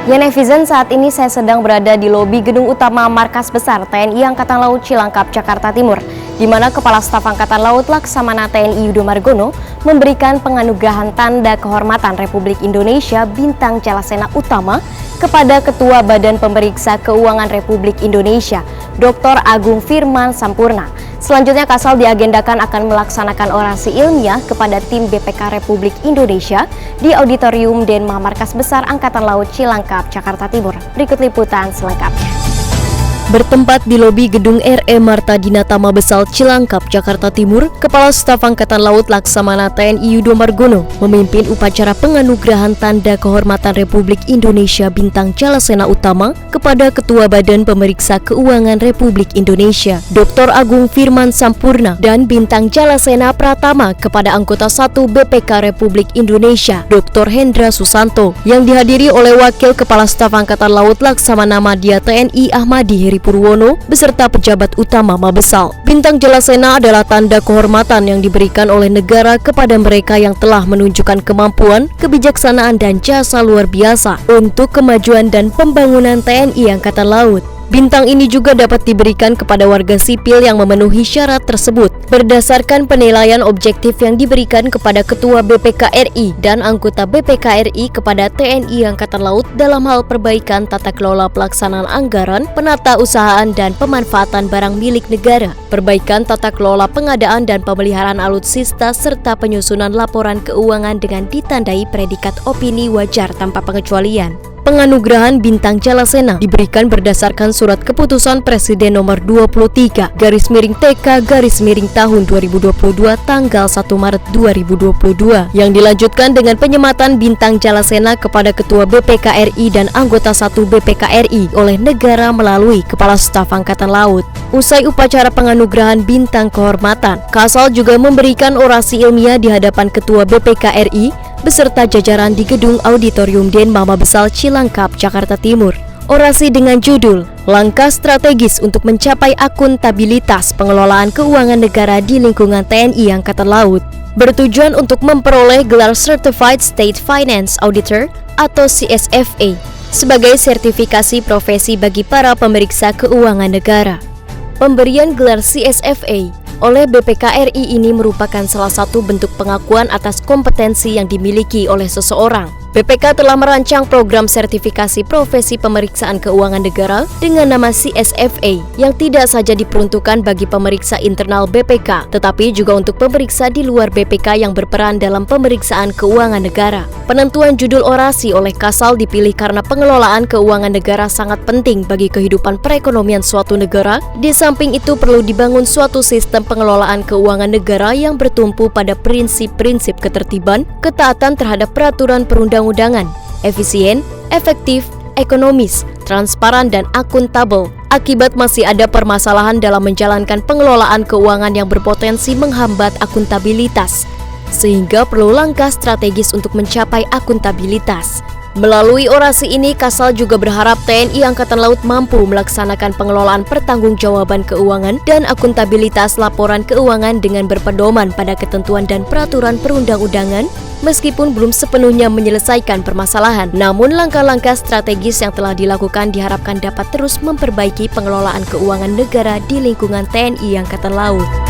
Ya netizen, saat ini saya sedang berada di lobi gedung utama Markas Besar TNI Angkatan Laut Cilangkap, Jakarta Timur, di mana Kepala Staf Angkatan Laut Laksamana TNI Yudo Margono memberikan penganugerahan Tanda Kehormatan Republik Indonesia Bintang Jalasena Utama kepada Ketua Badan Pemeriksa Keuangan Republik Indonesia, Dr. Agung Firman Sampurna. Selanjutnya Kasal diagendakan akan melaksanakan orasi ilmiah kepada tim BPK Republik Indonesia di Auditorium Denma Markas Besar Angkatan Laut Cilangkap, Jakarta Timur. Berikut liputan selengkapnya. Bertempat di lobi gedung RE Marta Dinata Mabesal Cilangkap, Jakarta Timur, Kepala Staf Angkatan Laut Laksamana TNI Yudo Margono memimpin upacara penganugerahan Tanda Kehormatan Republik Indonesia Bintang Jalasena Utama kepada Ketua Badan Pemeriksa Keuangan Republik Indonesia, Dr. Agung Firman Sampurna, dan Bintang Jalasena Pratama kepada Anggota 1 BPK Republik Indonesia, Dr. Hendra Susanto, yang dihadiri oleh Wakil Kepala Staf Angkatan Laut Laksamana Madya TNI Ahmadi Heri Purwono beserta pejabat utama Mabesal. Bintang Jalasena adalah tanda kehormatan yang diberikan oleh negara kepada mereka yang telah menunjukkan kemampuan, kebijaksanaan dan jasa luar biasa untuk kemajuan dan pembangunan TNI Angkatan Laut. Bintang ini juga dapat diberikan kepada warga sipil yang memenuhi syarat tersebut berdasarkan penilaian objektif yang diberikan kepada Ketua BPK RI dan anggota BPK RI kepada TNI Angkatan Laut dalam hal perbaikan tata kelola pelaksanaan anggaran, penata usahaan dan pemanfaatan barang milik negara, perbaikan tata kelola pengadaan dan pemeliharaan alutsista serta penyusunan laporan keuangan dengan ditandai predikat opini wajar tanpa pengecualian. Penganugerahan Bintang Jalasena diberikan berdasarkan Surat Keputusan Presiden Nomor 23/TK/TK tahun 2022 tanggal 1 Maret 2022 yang dilanjutkan dengan penyematan Bintang Jalasena kepada Ketua BPK RI dan anggota 1 BPK RI oleh negara melalui Kepala Staf Angkatan Laut. Usai upacara penganugerahan Bintang Kehormatan, Kasal juga memberikan orasi ilmiah di hadapan Ketua BPK RI beserta jajaran di gedung Auditorium Denma Mabesal Cilangkap, Jakarta Timur. Orasi dengan judul Langkah Strategis untuk Mencapai Akuntabilitas Pengelolaan Keuangan Negara di Lingkungan TNI Angkatan Laut bertujuan untuk memperoleh gelar Certified State Finance Auditor atau CSFA sebagai sertifikasi profesi bagi para pemeriksa keuangan negara. Pemberian gelar CSFA oleh BPK RI ini merupakan salah satu bentuk pengakuan atas kompetensi yang dimiliki oleh seseorang. BPK telah merancang program sertifikasi profesi pemeriksaan keuangan negara dengan nama CSFA yang tidak saja diperuntukkan bagi pemeriksa internal BPK, tetapi juga untuk pemeriksa di luar BPK yang berperan dalam pemeriksaan keuangan negara. Penentuan judul orasi oleh Kasal dipilih karena pengelolaan keuangan negara sangat penting bagi kehidupan perekonomian suatu negara. Di samping itu perlu dibangun suatu sistem pengelolaan keuangan negara yang bertumpu pada prinsip-prinsip ketertiban, ketaatan terhadap peraturan perundang-undangan, efisien, efektif, ekonomis, transparan dan akuntabel. Akibat masih ada permasalahan dalam menjalankan pengelolaan keuangan yang berpotensi menghambat akuntabilitas, sehingga perlu langkah strategis untuk mencapai akuntabilitas. Melalui orasi ini, Kasal juga berharap TNI Angkatan Laut mampu melaksanakan pengelolaan pertanggungjawaban keuangan dan akuntabilitas laporan keuangan dengan berpedoman pada ketentuan dan peraturan perundang-undangan, meskipun belum sepenuhnya menyelesaikan permasalahan. Namun langkah-langkah strategis yang telah dilakukan diharapkan dapat terus memperbaiki pengelolaan keuangan negara di lingkungan TNI Angkatan Laut.